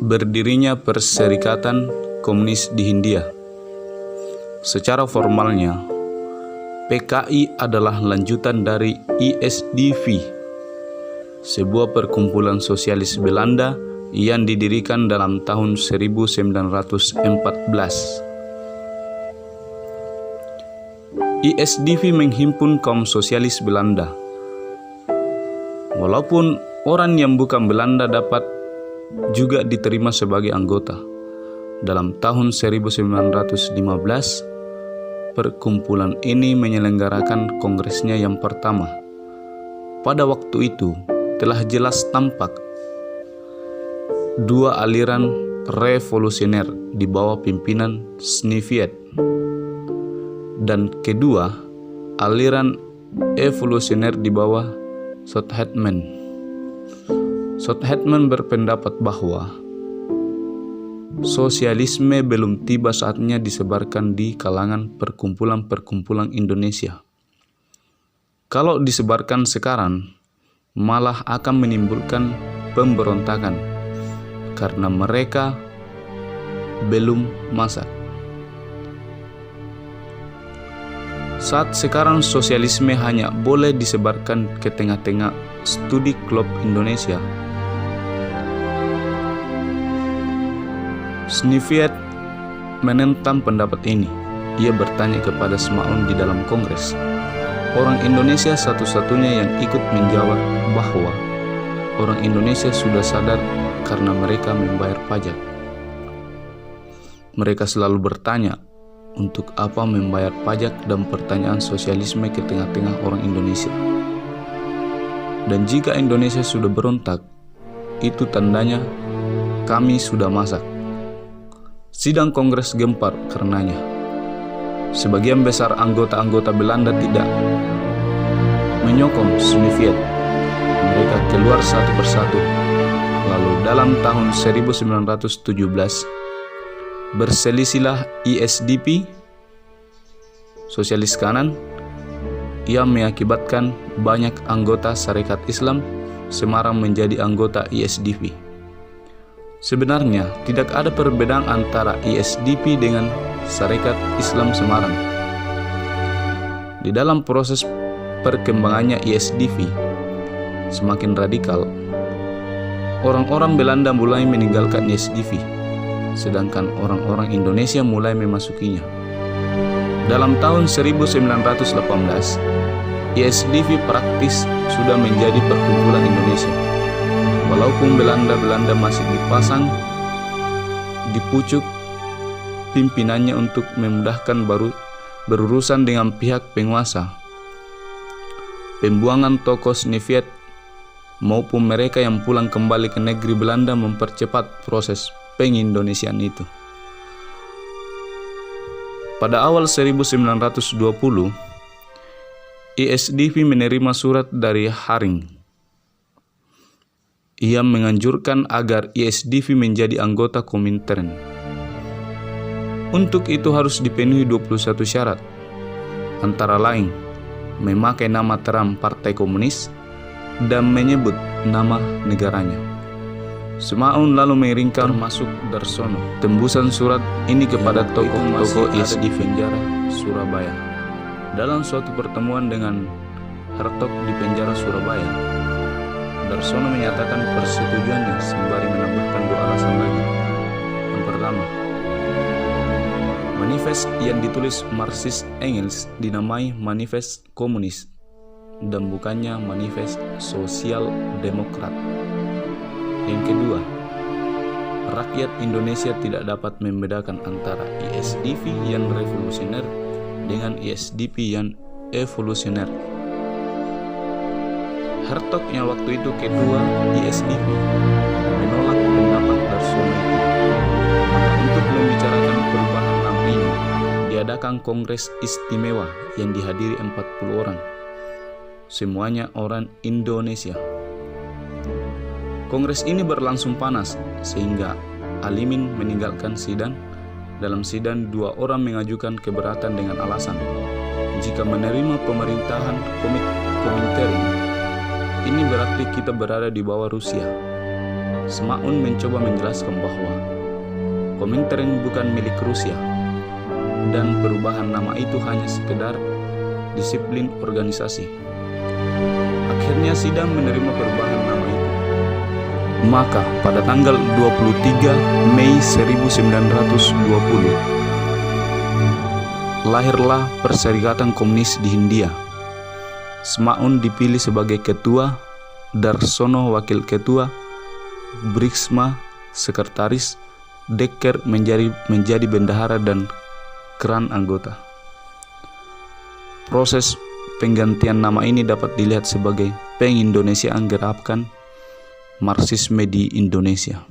berdirinya Perserikatan Komunis di Hindia. Secara formalnya, PKI adalah lanjutan dari ISDV, sebuah perkumpulan sosialis Belanda yang didirikan dalam tahun 1914. ISDV menghimpun kaum sosialis Belanda. Walaupun orang yang bukan Belanda dapat juga diterima sebagai anggota. Dalam tahun 1915, perkumpulan ini menyelenggarakan kongresnya yang pertama. Pada waktu itu telah jelas tampak dua aliran revolusioner di bawah pimpinan Sneviet, dan kedua aliran evolusioner di bawah Southetman. Southetman berpendapat bahwa sosialisme belum tiba saatnya disebarkan di kalangan perkumpulan-perkumpulan Indonesia. Kalau disebarkan sekarang, malah akan menimbulkan pemberontakan karena mereka belum masak. Saat sekarang sosialisme hanya boleh disebarkan ke tengah-tengah studi klub Indonesia. Sneviet menentang pendapat ini. Ia bertanya kepada Semaun di dalam kongres. Orang Indonesia satu-satunya yang ikut menjawab bahwa orang Indonesia sudah sadar karena mereka membayar pajak. Mereka selalu bertanya, untuk apa membayar pajak, dan pertanyaan sosialisme ke tengah-tengah orang Indonesia. Dan jika Indonesia sudah berontak, itu tandanya kami sudah masak. Sidang kongres gempar karenanya. Sebagian besar anggota-anggota Belanda tidak menyokong Sneviet. Mereka keluar satu persatu. Lalu dalam tahun 1917, berselisihlah ISDP, sosialis kanan, yang mengakibatkan banyak anggota Sarekat Islam Semarang menjadi anggota ISDP. Sebenarnya tidak ada perbedaan antara ISDP dengan Sarekat Islam Semarang. Di dalam proses perkembangannya ISDP semakin radikal, orang-orang Belanda mulai meninggalkan ISDP, sedangkan orang-orang Indonesia mulai memasukinya. Dalam tahun 1918, ISDP praktis sudah menjadi perkumpulan Indonesia. Walaupun Belanda masih dipasang di pucuk pimpinannya untuk memudahkan berurusan dengan pihak penguasa, pembuangan tokoh Sneviet maupun mereka yang pulang kembali ke negeri Belanda mempercepat proses pengindonesiaan itu. Pada awal 1920, ISDP menerima surat dari Haring. Ia menganjurkan agar ISDP menjadi anggota Komintern. Untuk itu harus dipenuhi 21 syarat, antara lain memakai nama terang Partai Komunis dan menyebut nama negaranya. Semaun lalu mengirimkan masuk Darsono tembusan surat ini kepada tokoh-tokoh ISDP penjara Surabaya. Dalam suatu pertemuan dengan Hertog di penjara Surabaya, Darsono menyatakan persetujuannya sembari menambahkan dua alasan lagi. Yang pertama, manifest yang ditulis Marxis Engels dinamai Manifest Komunis dan bukannya Manifest Sosial Demokrat. Yang kedua, rakyat Indonesia tidak dapat membedakan antara ISDP yang revolusioner dengan ISDP yang evolusioner. Hertog yang waktu itu ketua ISDP menolak pendapat Darsono itu. Maka untuk membicarakan perubahan nama ini, diadakan kongres istimewa yang dihadiri 40 orang. Semuanya orang Indonesia. Kongres ini berlangsung panas sehingga Alimin meninggalkan sidang. Dalam sidang, dua orang mengajukan keberatan dengan alasan jika menerima pemerintahan Komintern, ini berarti kita berada di bawah Rusia. Semaun mencoba menjelaskan bahwa Komintern bukan milik Rusia dan perubahan nama itu hanya sekedar disiplin organisasi. Akhirnya sidang menerima perubahan nama itu. Maka pada tanggal 23 Mei 1920 lahirlah Perserikatan Komunis di Hindia. Semaun dipilih sebagai ketua, Darsono wakil ketua, Brixma sekretaris, Dekker menjadi bendahara dan Kran anggota. Proses penggantian nama ini dapat dilihat sebagai pengindonesiaan gerakan Marxisme di Indonesia.